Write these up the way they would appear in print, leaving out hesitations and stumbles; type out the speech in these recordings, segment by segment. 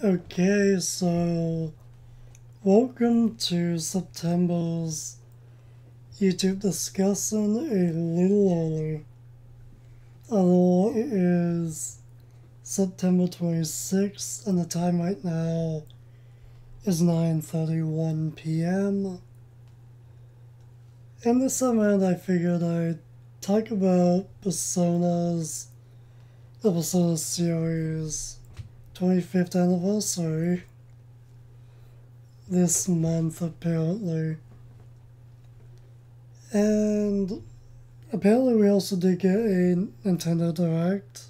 Okay, so welcome to September's YouTube discussion a little early. Although it is September 26th and the time right now is 9:31 p.m. And this time around I figured I'd talk about the Persona series 25th anniversary this month apparently. And apparently we also did get a Nintendo Direct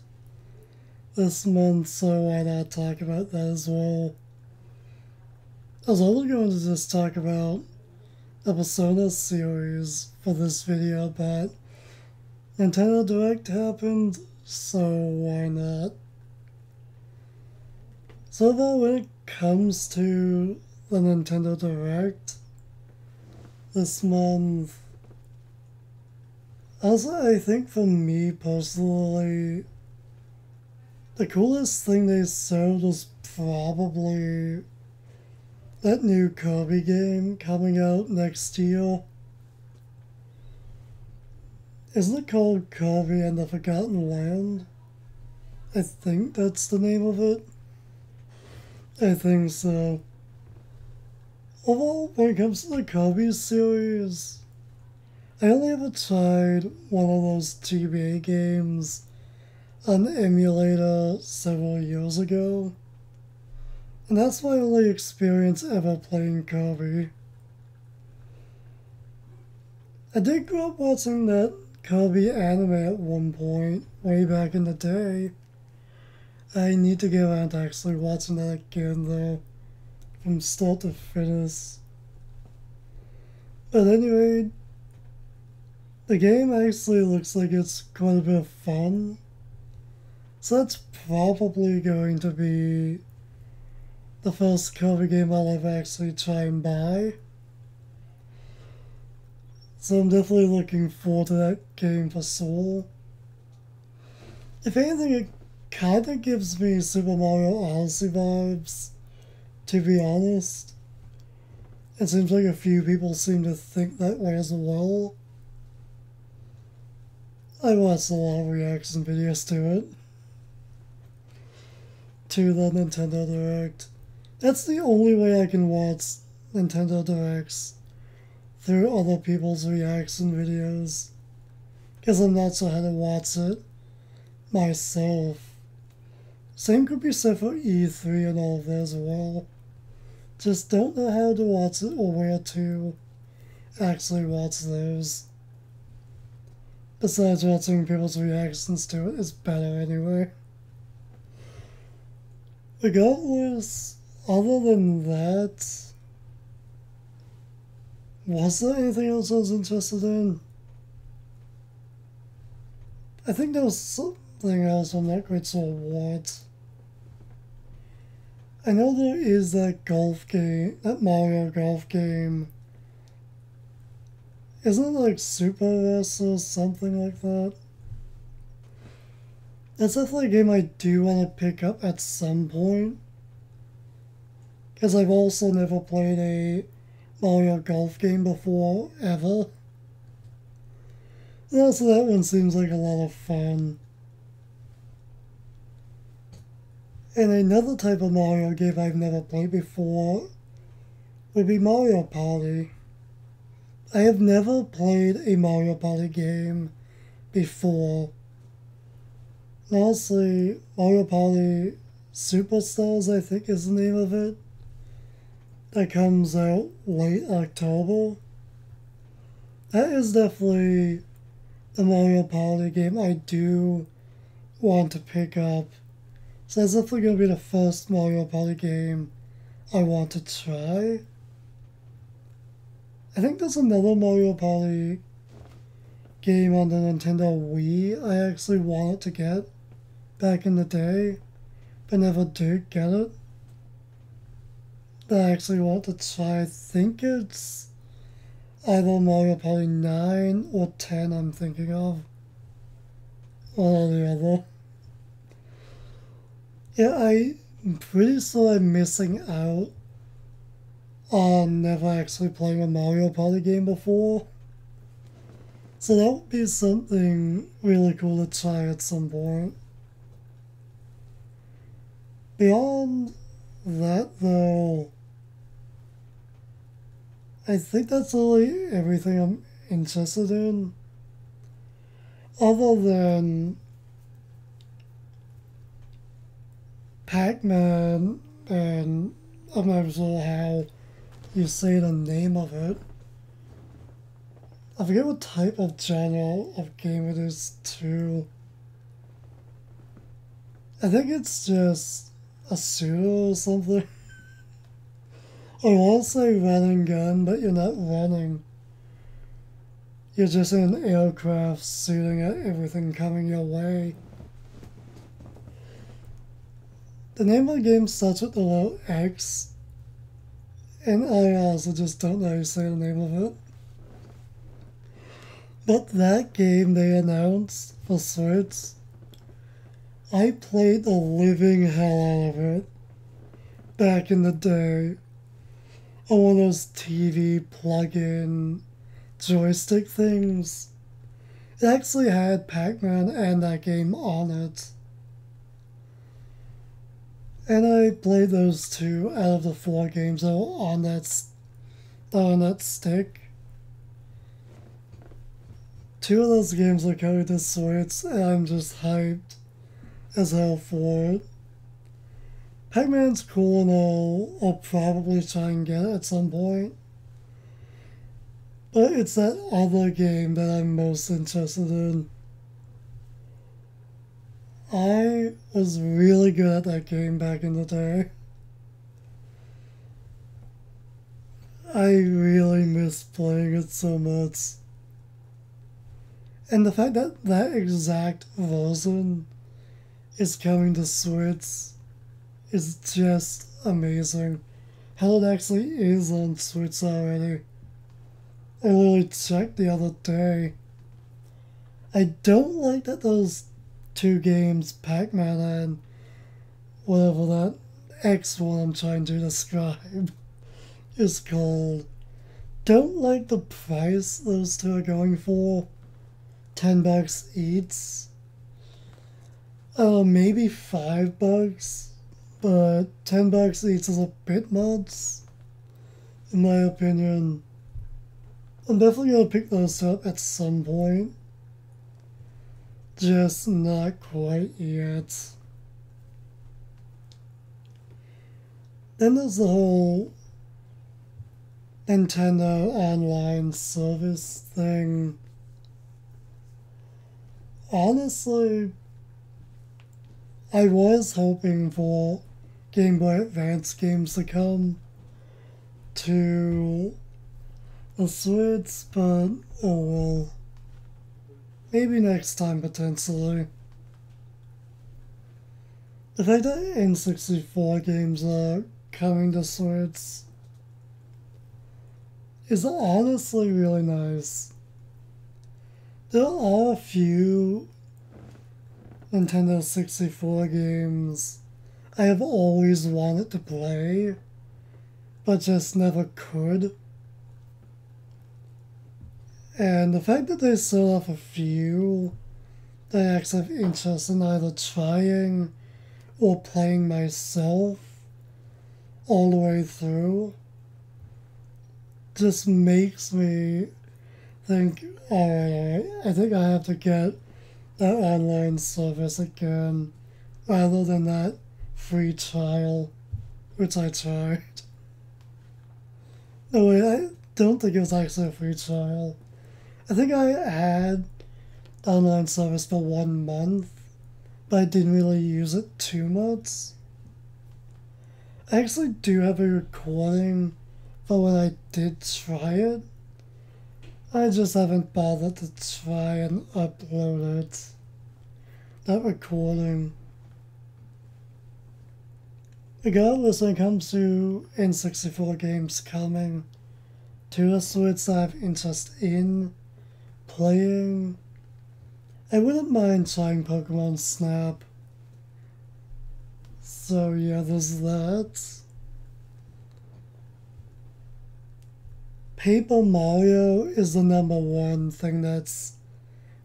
this month, so why not talk about that as well. I was only going to just talk about the Persona series for this video, but Nintendo Direct happened, so why not? So that when it comes to the Nintendo Direct this month, also I think for me personally, the coolest thing they showed was probably that new Kirby game coming out next year. Isn't it called Kirby and the Forgotten Land? I think that's the name of it. I think so. Although, when it comes to the Kirby series, I only ever tried one of those TBA games on the emulator several years ago. And that's my only experience ever playing Kirby. I did grow up watching that Kirby anime at one point, way back in the day. I need to get around to actually watching that again though, from start to finish. But anyway, the game actually looks like it's quite a bit of fun. So that's probably going to be the first Kirby game I'll ever actually try and buy. So I'm definitely looking forward to that game for sure. If anything, it kinda gives me Super Mario Odyssey vibes, to be honest. It seems like a few people seem to think that way as well. I watched a lot of reaction videos to it. To the Nintendo Direct. That's the only way I can watch Nintendo Directs, through other people's reaction videos. Because I'm not sure how to watch it myself. Same could be said for E3 and all of that as well. Just don't know how to watch it or where to actually watch those. Besides, watching people's reactions to it is better anyway. Regardless, other than that, was there anything else I was interested in? I think there was something else, I'm not quite sure what. I know there is that golf game, that Mario golf game. Isn't it like Super S or something like that? That's definitely a game I do want to pick up at some point. Because I've also never played a Mario golf game before, ever. Yeah, so that one seems like a lot of fun. And another type of Mario game I've never played before would be Mario Party. I have never played a Mario Party game before. And honestly, Mario Party Superstars, I think is the name of it, that comes out late October. That is definitely the Mario Party game I do want to pick up. So that's definitely going to be the first Mario Party game I want to try. I think there's another Mario Party game on the Nintendo Wii I actually wanted to get back in the day, but never did get it. That I actually want to try. I think it's either Mario Party 9 or 10 I'm thinking of. One or the other. Yeah, I I'm pretty sure I'm missing out on never actually playing a Mario Party game before. So that would be something really cool to try at some point. Beyond that, though, I think that's really everything I'm interested in. Other than Pac-Man, and I'm not sure how you say the name of it. I forget what type of genre of game it is, too. I think it's just a shooter or something. I want to say run and gun, but you're not running. You're just in an aircraft shooting at everything coming your way. The name of the game starts with the letter X, and I also just don't know how to say the name of it. But that game they announced for Switch, I played the living hell out of it back in the day on one of those TV plug-in joystick things. It actually had Pac-Man and that game on it. And I played those two out of the 4 games that were on that stick. 2 of those games are coming to Switch, and I'm just hyped as hell for it. Pac-Man's cool and all. I'll probably try and get it at some point. But it's that other game that I'm most interested in. I was really good at that game back in the day. I really miss playing it so much. And the fact that that exact version is coming to Switch is just amazing. How it actually is on Switch already. I literally checked the other day. I don't like that those 2 games, Pac-Man and whatever that X one I'm trying to describe is called. Don't like the price those 2 are going for. $10 each. Maybe $5, but $10 each is a bit much, in my opinion. I'm definitely gonna pick those up at some point. Just not quite yet. Then there's the whole Nintendo online service thing. Honestly, I was hoping for Game Boy Advance games to come to the Switch, but oh well. Maybe next time, potentially. The fact that N64 games are coming to Switch is honestly really nice. There are a few Nintendo 64 games I have always wanted to play, but just never could. And the fact that they still have a few that I actually have interest in either trying or playing myself all the way through just makes me think, alright, I think I have to get that online service again rather than that free trial, which I tried. No, wait, I don't think it was actually a free trial. I think I had the online service for 1 month, but I didn't really use it too much. I actually do have a recording for when I did try it. I just haven't bothered to try and upload it. That recording. Regardless, when it comes to N64 games coming to the Switch that I have interest in playing, I wouldn't mind trying Pokemon Snap. So yeah, there's that. Paper Mario is the number one thing that's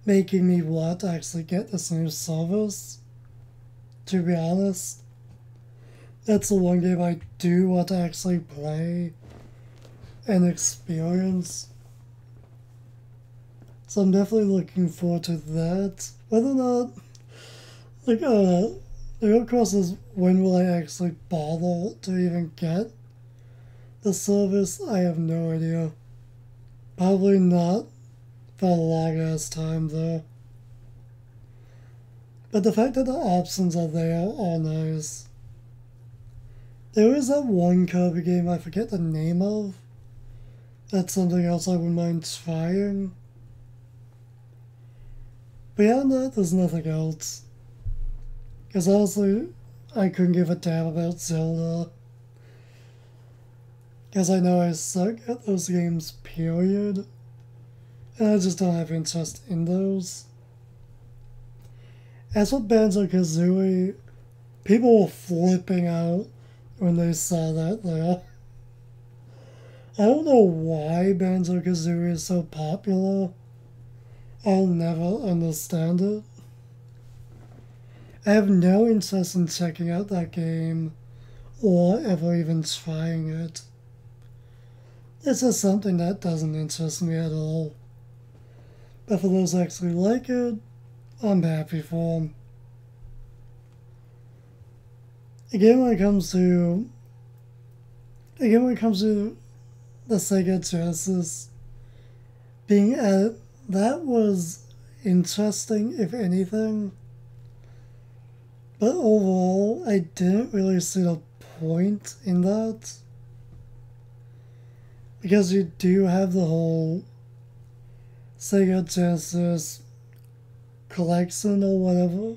making me want to actually get this new service. To be honest, that's the one game I do want to actually play and experience. So I'm definitely looking forward to that. Whether or not, like, the real question is, when will I actually bother to even get the service? I have no idea. Probably not for a long ass time though. But the fact that the options are there are nice. There is that one Kirby game I forget the name of. That's something else I wouldn't mind trying. Beyond that, there's nothing else. Because honestly, I couldn't give a damn about Zelda. Because I know I suck at those games, period. And I just don't have interest in those. As for Banjo-Kazooie, people were flipping out when they saw that there. I don't know why Banjo-Kazooie is so popular. I'll never understand it. I have no interest in checking out that game or ever even trying it. It's just something that doesn't interest me at all. But for those who actually like it, I'm happy for them. Again, when it comes to the Sega Genesis being at, that was interesting, if anything. But overall, I didn't really see the point in that. Because you do have the whole Sega Genesis collection or whatever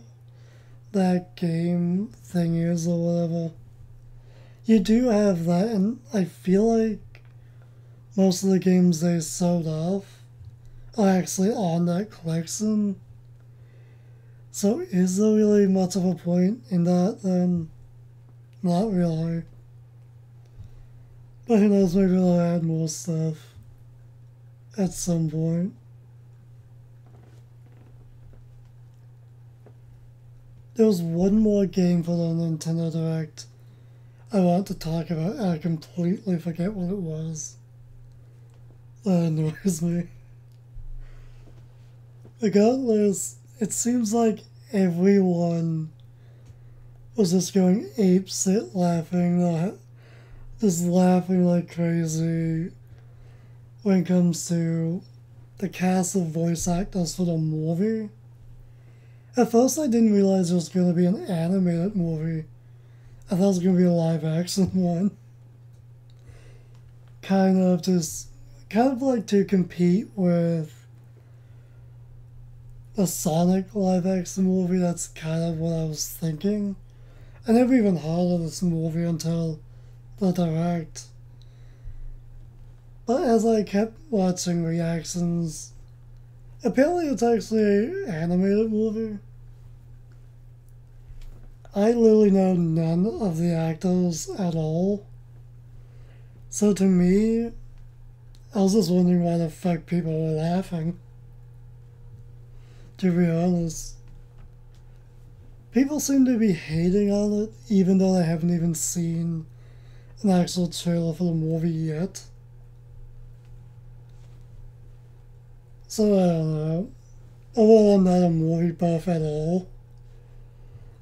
that game thing is or whatever. You do have that, and I feel like most of the games they sold off are actually on that collection. So is there really much of a point in that then? Not really. But who knows, maybe they'll add more stuff at some point. There was one more game for the Nintendo Direct I want to talk about, and I completely forget what it was. That annoys me. Regardless, it seems like everyone was just going apeshit laughing, just laughing like crazy when it comes to the cast of voice actors for the movie. At first I didn't realize it was going to be an animated movie. I thought it was going to be a live action one. Kind of like to compete with the Sonic live action movie. That's kind of what I was thinking. I never even heard of this movie until the Direct. But as I kept watching reactions, apparently it's actually an animated movie. I literally know none of the actors at all. So to me, I was just wondering why the fuck people were laughing. To be honest. People seem to be hating on it, even though they haven't even seen an actual trailer for the movie yet. So I don't know. Although I'm not a movie buff at all,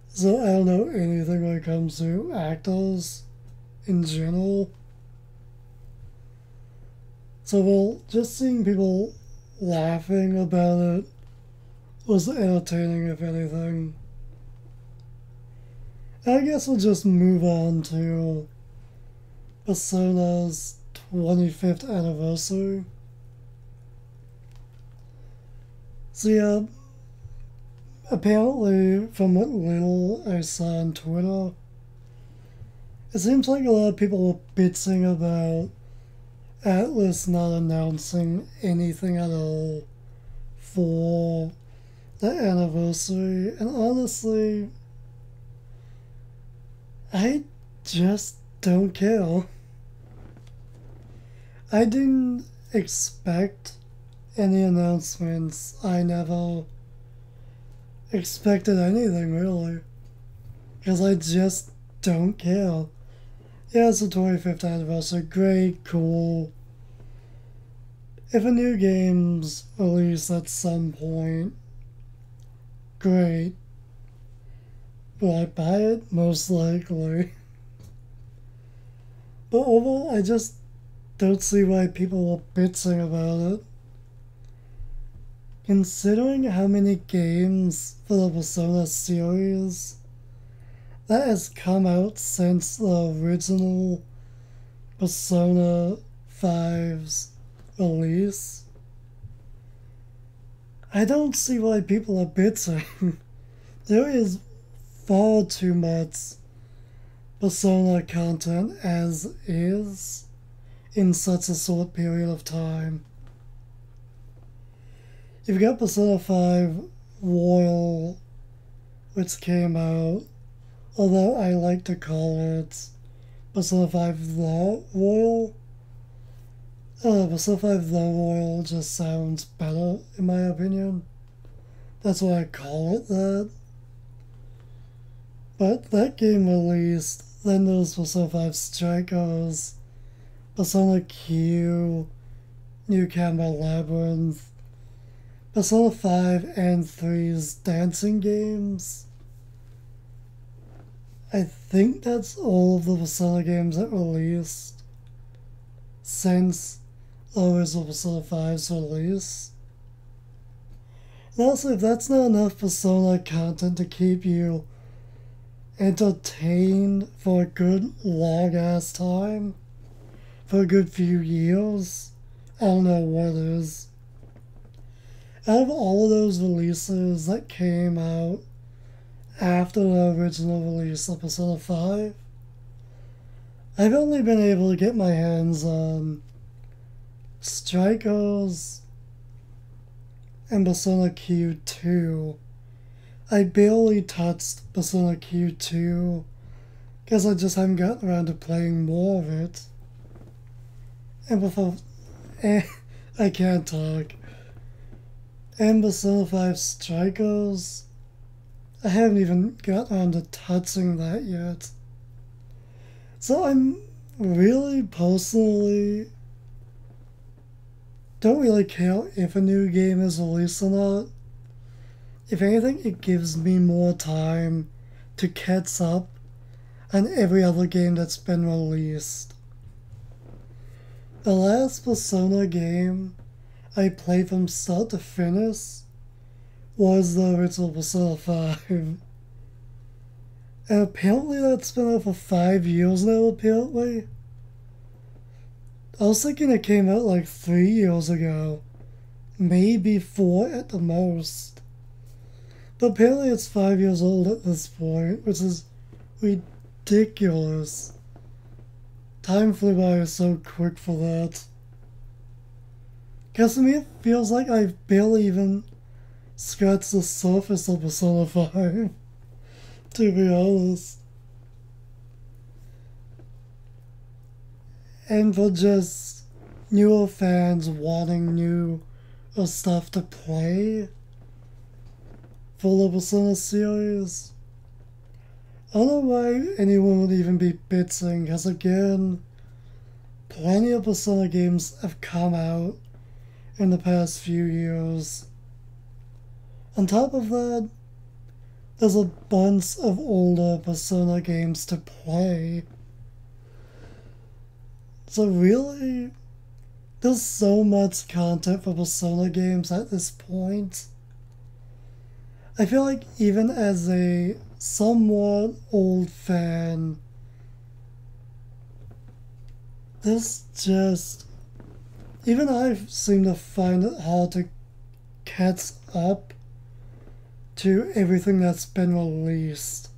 so I don't know anything when it comes to actors in general. So, well, just seeing people laughing about it was entertaining, if anything. I guess we'll just move on to Persona's 25th anniversary. So yeah, apparently from what little I saw on Twitter, it seems like a lot of people were bitching about Atlas not announcing anything at all for the anniversary, and honestly, I just don't care. I didn't expect any announcements. I never expected anything really. Because I just don't care. Yeah, it's the 25th anniversary. Great, cool. If a new game's released at some point, great. Will I buy it? Most likely. But overall, I just don't see why people are bitching about it. Considering how many games for the Persona series that has come out since the original Persona 5's release, I don't see why people are bitching. There is far too much Persona content as is in such a short period of time. You've got Persona 5 Royal, which came out, although I like to call it Persona 5 The Royal. Persona 5 The Royal just sounds better, in my opinion. That's why I call it that. But that game released, then there's Persona 5 Strikers, Persona Q, New Camera Labyrinth, Persona 5 and 3's dancing games. I think that's all of the Persona games that released since the original Persona 5's release. And also, if that's not enough Persona content to keep you entertained for a good long-ass time, for a good few years, I don't know what is. Out of all of those releases that came out after the original release of Persona 5, I've only been able to get my hands on Strikers and Persona Q2. I barely touched Persona Q2 because I just haven't gotten around to playing more of it. And before... I can't talk. And Persona 5 Strikers, I haven't even got around to touching that yet. So I'm really personally don't really care if a new game is released or not. If anything, it gives me more time to catch up on every other game that's been released. The last Persona game I played from start to finish was the original Persona 5. And apparently that's been out for 5 years now, apparently. I was thinking it came out like 3 years ago. Maybe 4 at the most. But apparently it's 5 years old at this point, which is ridiculous. Time flew by so quick for that. Because to me it feels like I've barely even scratched the surface of Persona 5, to be honest. And for just newer fans wanting new stuff to play for the Persona series, I don't know why anyone would even be bitching, because again, plenty of Persona games have come out in the past few years. On top of that, there's a bunch of older Persona games to play. So really, there's so much content for Persona games at this point. I feel like even as a somewhat old fan, this just... even I seem to find it hard to catch up to everything that's been released.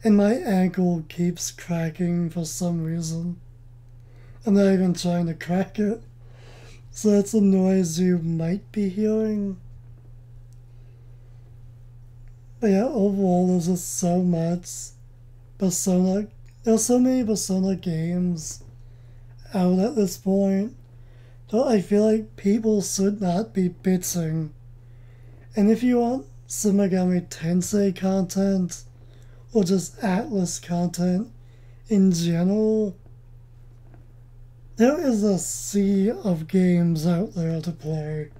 And my ankle keeps cracking for some reason. I'm not even trying to crack it. So that's a noise you might be hearing. But yeah, overall, there's just so much Persona. There's so many Persona games out at this point that I feel like people should not be bitching. And if you want Shin Megami Tensei content, or just Atlas content in general, there is a sea of games out there to play.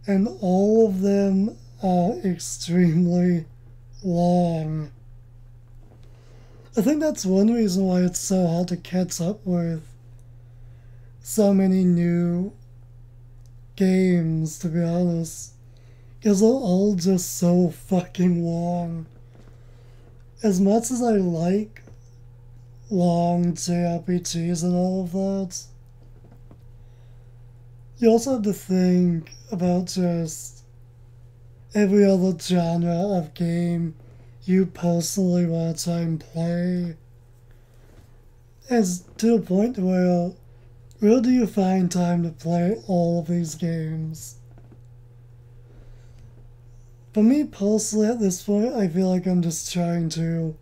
And all of them are extremely long. I think that's one reason why it's so hard to catch up with so many new games, to be honest. Because they're all just so fucking long. As much as I like long JRPGs and all of that, you also have to think about just every other genre of game you personally want to try and play. It's to a point where do you find time to play all of these games? For me personally, at this point, I feel like I'm just trying to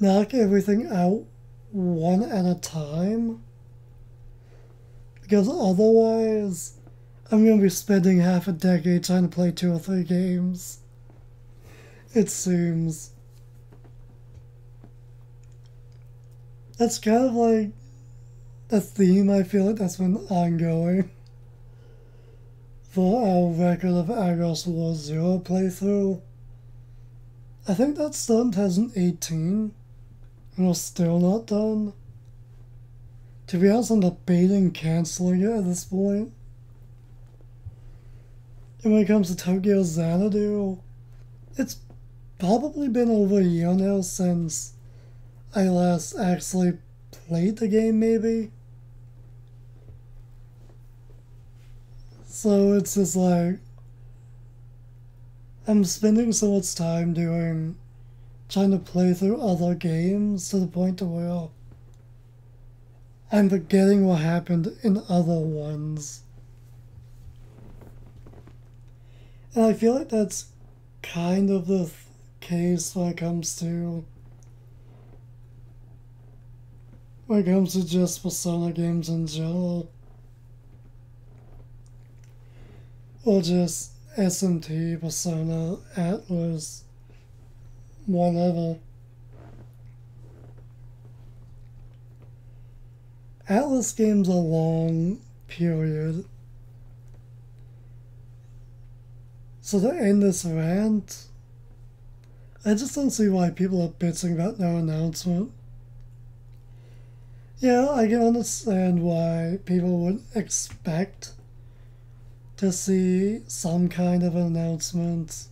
knock everything out one at a time. Because otherwise, I'm going to be spending half a decade trying to play 2 or 3 games. It seems. That's kind of like a theme I feel like that's been ongoing for our record of Agros War Zero playthrough. I think that's done in 2018, and we're still not done. To be honest, I'm debating cancelling it at this point. And when it comes to Tokyo Xanadu, it's probably been over a year now since I last actually played the game, maybe. So it's just like, I'm spending so much time trying to play through other games to the point to where I'm forgetting what happened in other ones. And I feel like that's kind of the case when it comes to just Persona games in general. Or just SMT, Persona, Atlas, whatever. Atlas games are long, period. So to end this rant, I just don't see why people are bitching about no announcement. Yeah, I can understand why people would expect to see some kind of announcement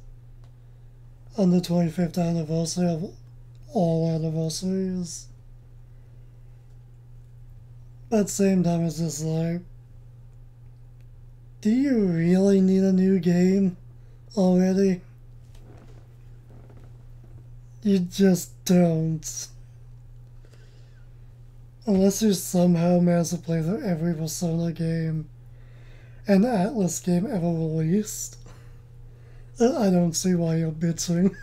on the 25th anniversary of all anniversaries. But at the same time, it's just like, do you really need a new game already? You just don't. Unless you somehow manage to play through every Persona game and Atlas game ever released, I don't see why you're bitching,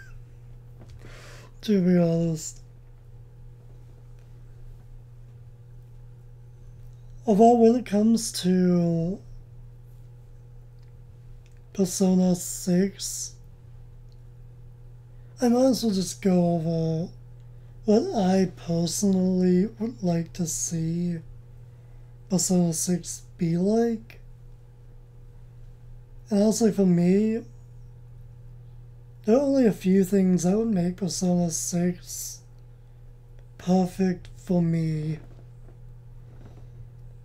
to be honest. Although when it comes to Persona 6, I might as well just go over what I personally would like to see Persona 6 be like. And honestly, for me, there are only a few things that would make Persona 6 perfect for me.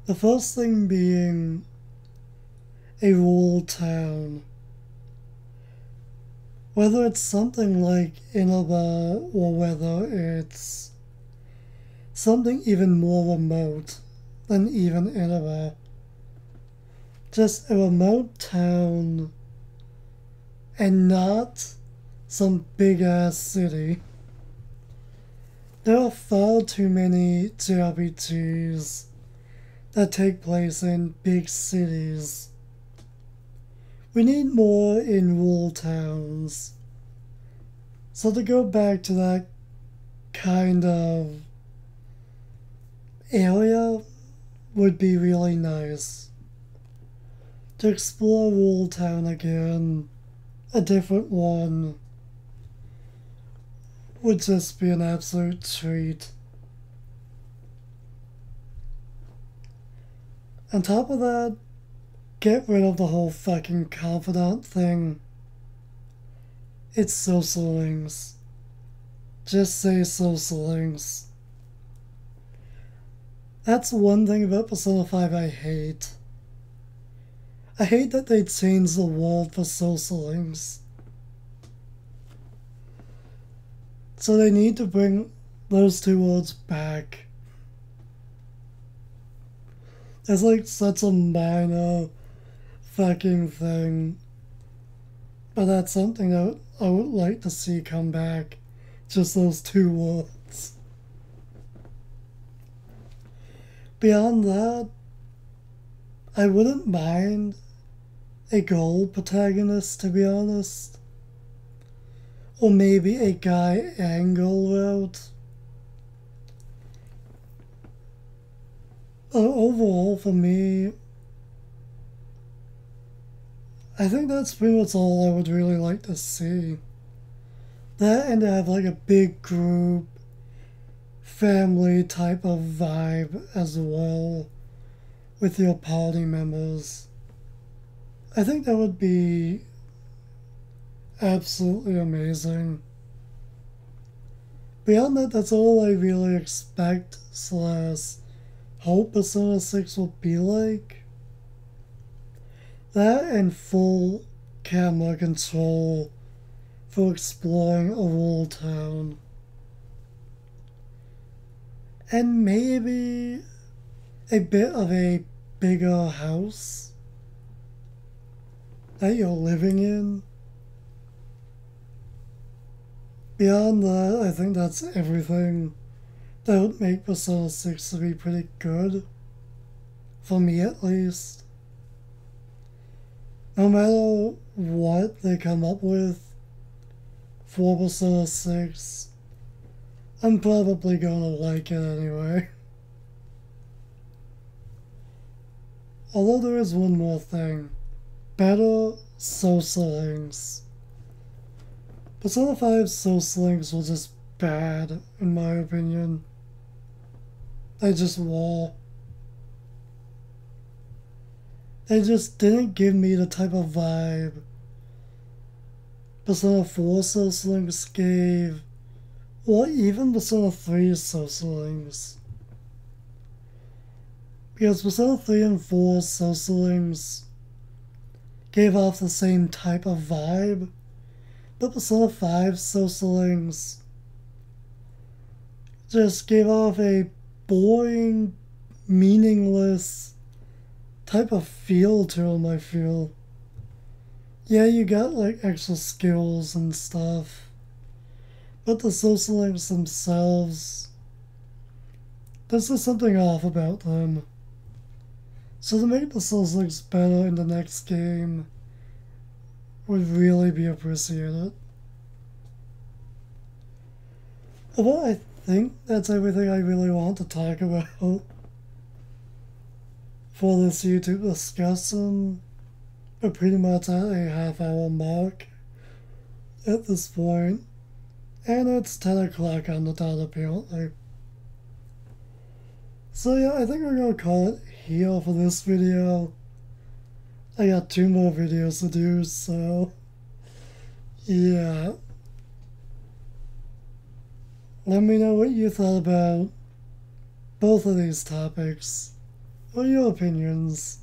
The first thing being a rural town. Whether it's something like Inaba or whether it's something even more remote than even Inaba. Just a remote town and not some big ass city. There are far too many JRPGs that take place in big cities. We need more in rural towns. So to go back to that kind of area would be really nice. To explore Wool Town again, a different one, would just be an absolute treat. On top of that, get rid of the whole fucking confidant thing. It's social links. Just say social links. That's one thing about Persona 5 I hate. I hate that they changed the word for social links. So they need to bring those two words back. It's like such a minor fucking thing. But that's something that I would like to see come back. Just those two words. Beyond that, I wouldn't mind a girl protagonist, to be honest. Or maybe a guy and girl route. Overall, for me, I think that's pretty much all I would really like to see. That and to have like a big group, family type of vibe as well with your party members. I think that would be absolutely amazing. Beyond that, that's all I really expect / hope Persona 6 will be like. That and full camera control for exploring a Wool Town. And maybe a bit of a bigger house that you're living in. Beyond that, I think that's everything that would make Persona 6 to be pretty good. For me, at least. No matter what they come up with for Persona 6, I'm probably gonna like it anyway. Although there is one more thing. Better social links. Persona 5's social links were just bad, in my opinion. They just were. They just didn't give me the type of vibe Persona 4 social links gave, or even Persona 3's social links. Because Persona 3 and 4's social links gave off the same type of vibe, but Persona 5's social links just gave off a boring, meaningless type of feel to them, I feel. Yeah, you got like extra skills and stuff, but the social links themselves, there's just something off about them. So to make the social links better in the next game would really be appreciated. But I think that's everything I really want to talk about for this YouTube discussion. We're pretty much at a half-hour mark at this point, and it's 10 o'clock on the dot apparently. So yeah, I think we're gonna call it here for this video. I got 2 more videos to do, so yeah. Let me know what you thought about both of these topics. What are your opinions?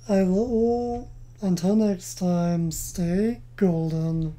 Until next time, stay golden.